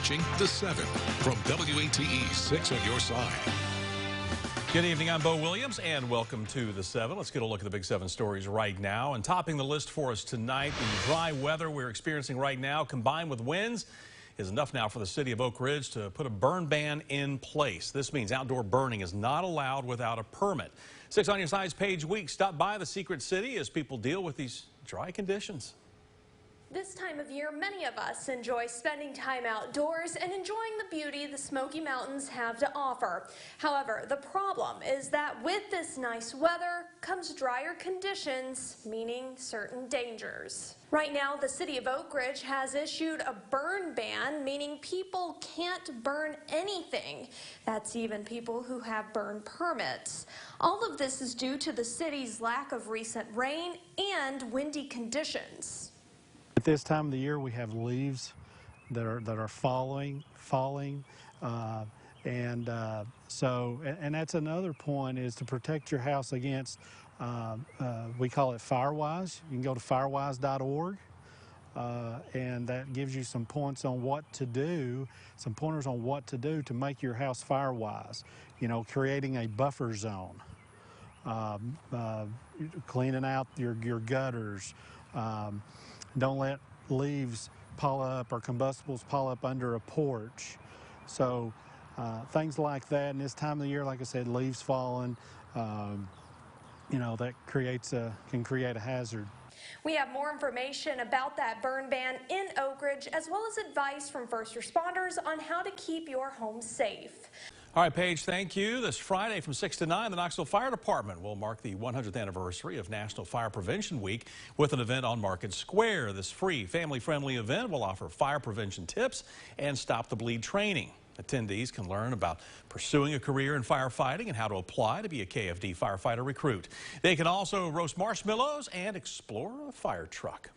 watching The 7 from WATE 6 on your side. Good evening, I'm Bo Williams, and welcome to The 7. Let's get a look at the Big 7 stories right now. And topping the list for us tonight, the dry weather we're experiencing right now, combined with winds, is enough now for the city of Oak Ridge to put a burn ban in place. This means outdoor burning is not allowed without a permit. 6 on your side's page week. Stop by the Secret City as people deal with these dry conditions. This time of year, many of us enjoy spending time outdoors and enjoying the beauty the Smoky Mountains have to offer. However, the problem is that with this nice weather comes drier conditions, meaning certain dangers. Right now, the city of Oak Ridge has issued a burn ban, meaning people can't burn anything. That's even people who have burn permits. All of this is due to the city's lack of recent rain and windy conditions. At this time of the year, we have leaves that are falling, and that's another point, is to protect your house against. We call it Firewise. You can go to firewise.org, and that gives you some points on what to do, some pointers on what to do to make your house firewise. You know, creating a buffer zone, cleaning out your gutters. Don't let leaves pile up or combustibles pile up under a porch. So things like that. And this time of the year, like I said, leaves falling, you know, that can create a hazard. We have more information about that burn ban in Oak Ridge, as well as advice from first responders on how to keep your home safe. All right, Paige, thank you. This Friday from 6 to 9, the Knoxville Fire Department will mark the 100th anniversary of National Fire Prevention Week with an event on Market Square. This free, family-friendly event will offer fire prevention tips and stop the bleed training. Attendees can learn about pursuing a career in firefighting and how to apply to be a KFD firefighter recruit. They can also roast marshmallows and explore a fire truck.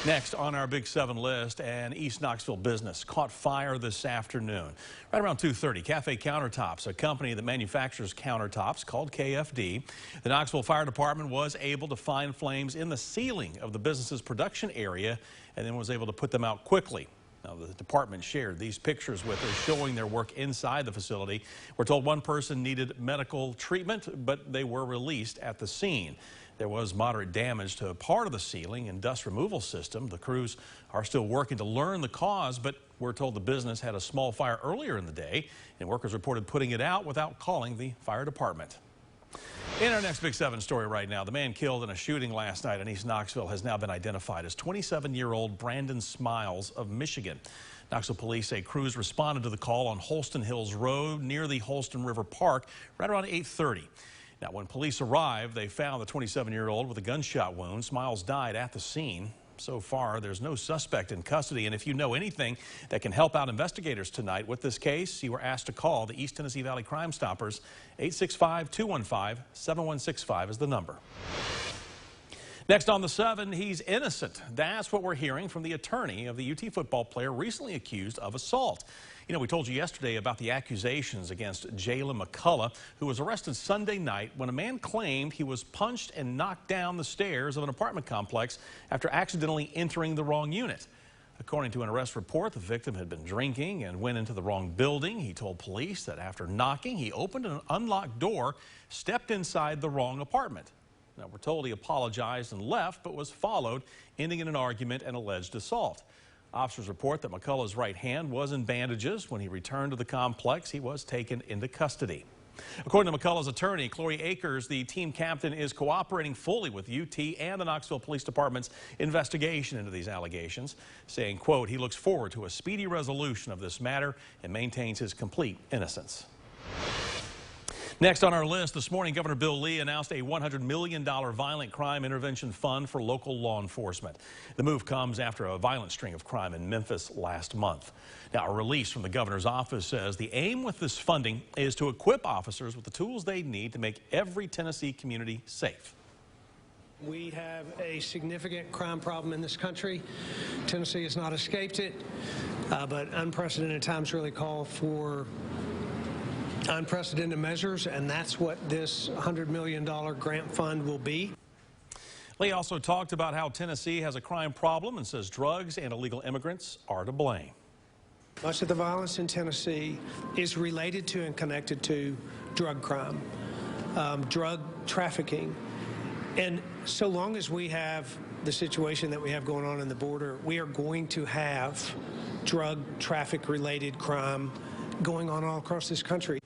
Next on our Big 7 list, an East Knoxville business caught fire this afternoon. Right around 2:30, Cafe Countertops, a company that manufactures countertops called KFD. The Knoxville Fire Department was able to find flames in the ceiling of the business's production area and then was able to put them out quickly. Now, the department shared these pictures with us showing their work inside the facility. We're told one person needed medical treatment, but they were released at the scene. There was moderate damage to part of the ceiling and dust removal system. The crews are still working to learn the cause, but we're told the business had a small fire earlier in the day, and workers reported putting it out without calling the fire department. In our next Big 7 story right now, the man killed in a shooting last night in East Knoxville has now been identified as 27-year-old Brandon Smiles of Michigan. Knoxville police say crews responded to the call on Holston Hills Road near the Holston River Park right around 8:30. Now, when police arrived, they found the 27-year-old with a gunshot wound. Smiles died at the scene. So far, there's no suspect in custody. And if you know anything that can help out investigators tonight with this case, you were asked to call the East Tennessee Valley Crime Stoppers. 865-215-7165 is the number. Next on the 7, he's innocent. That's what we're hearing from the attorney of the UT football player recently accused of assault. You know, we told you yesterday about the accusations against Jalen McCullough, who was arrested Sunday night when a man claimed he was punched and knocked down the stairs of an apartment complex after accidentally entering the wrong unit. According to an arrest report, the victim had been drinking and went into the wrong building. He told police that after knocking, he opened an unlocked door, stepped inside the wrong apartment. Now, we're told he apologized and left, but was followed, ending in an argument and alleged assault. Officers report that McCullough's right hand was in bandages. When he returned to the complex, he was taken into custody. According to McCullough's attorney, Chloe Akers, the team captain, is cooperating fully with UT and the Knoxville Police Department's investigation into these allegations, saying, quote, he looks forward to a speedy resolution of this matter and maintains his complete innocence. Next on our list this morning, Governor Bill Lee announced a $100 million violent crime intervention fund for local law enforcement. The move comes after a violent string of crime in Memphis last month. Now, a release from the governor's office says the aim with this funding is to equip officers with the tools they need to make every Tennessee community safe. We have a significant crime problem in this country. Tennessee has not escaped it, but unprecedented times really call for unprecedented measures, and that's what this $100 million grant fund will be. Lee also talked about how Tennessee has a crime problem and says drugs and illegal immigrants are to blame. Much of the violence in Tennessee is related to and connected to drug crime, drug trafficking. And so long as we have the situation that we have going on in the border, we are going to have drug traffic-related crime going on all across this country.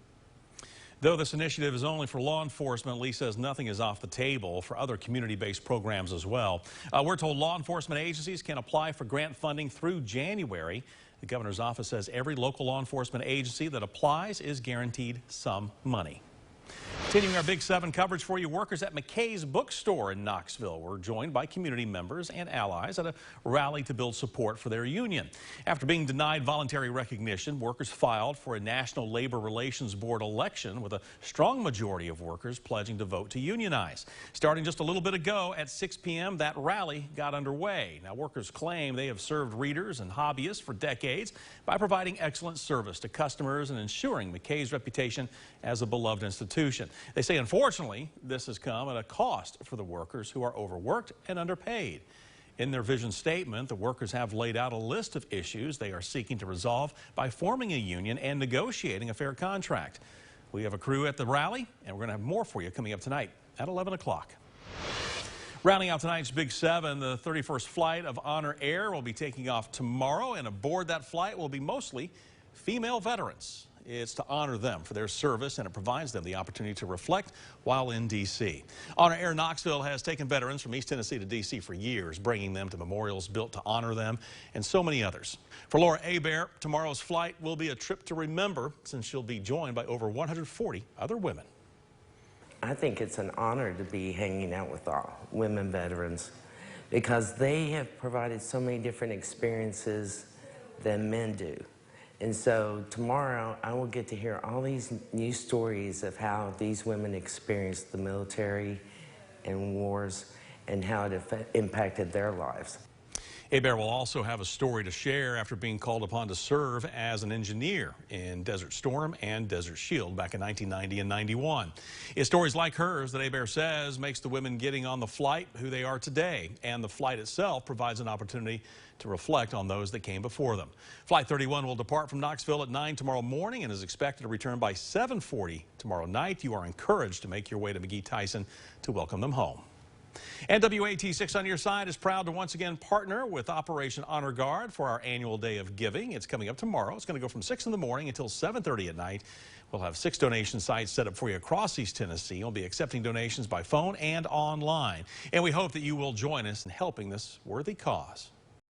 Though this initiative is only for law enforcement, Lee says nothing is off the table for other community-based programs as well. We're told law enforcement agencies can apply for grant funding through January. The governor's office says every local law enforcement agency that applies is guaranteed some money. Continuing our Big 7 coverage for you, workers at Mckay's bookstore in Knoxville were joined by community members and allies at a rally to build support for their union. After being denied voluntary recognition, workers filed for a National Labor Relations Board election with a strong majority of workers pledging to vote to unionize. Starting just a little bit ago at 6 p.m., that rally got underway. Now, workers claim they have served readers and hobbyists for decades by providing excellent service to customers and ensuring Mckay's reputation as a beloved institution. They say, unfortunately, this has come at a cost for the workers who are overworked and underpaid. In their vision statement, the workers have laid out a list of issues they are seeking to resolve by forming a union and negotiating a fair contract. We have a crew at the rally, and we're going to have more for you coming up tonight at 11 o'clock. Rounding out tonight's Big 7, the 31st flight of HonorAir will be taking off tomorrow, and aboard that flight will be mostly female veterans. It's to honor them for their service, and it provides them the opportunity to reflect while in D.C. HonorAir Knoxville has taken veterans from East Tennessee to D.C. for years, bringing them to memorials built to honor them and so many others. For Laura Hebert, tomorrow's flight will be a trip to remember, since she'll be joined by over 140 other women. I think it's an honor to be hanging out with all women veterans because they have provided so many different experiences than men do. And so tomorrow I will get to hear all these new stories of how these women experienced the military and wars and how it impacted their lives. Hebert will also have a story to share after being called upon to serve as an engineer in Desert Storm and Desert Shield back in 1990 and 91. It's stories like hers that Hebert says makes the women getting on the flight who they are today, and the flight itself provides an opportunity to reflect on those that came before them. Flight 31 will depart from Knoxville at 9 tomorrow morning and is expected to return by 7:40 tomorrow night. You are encouraged to make your way to Mckay-Tyson to welcome them home. And WAT6 on your side is proud to once again partner with Operation Honor Guard for our annual Day of Giving. It's coming up tomorrow. It's going to go from 6 in the morning until 7:30 at night. We'll have 6 donation sites set up for you across East Tennessee. We'll be accepting donations by phone and online. And we hope that you will join us in helping this worthy cause.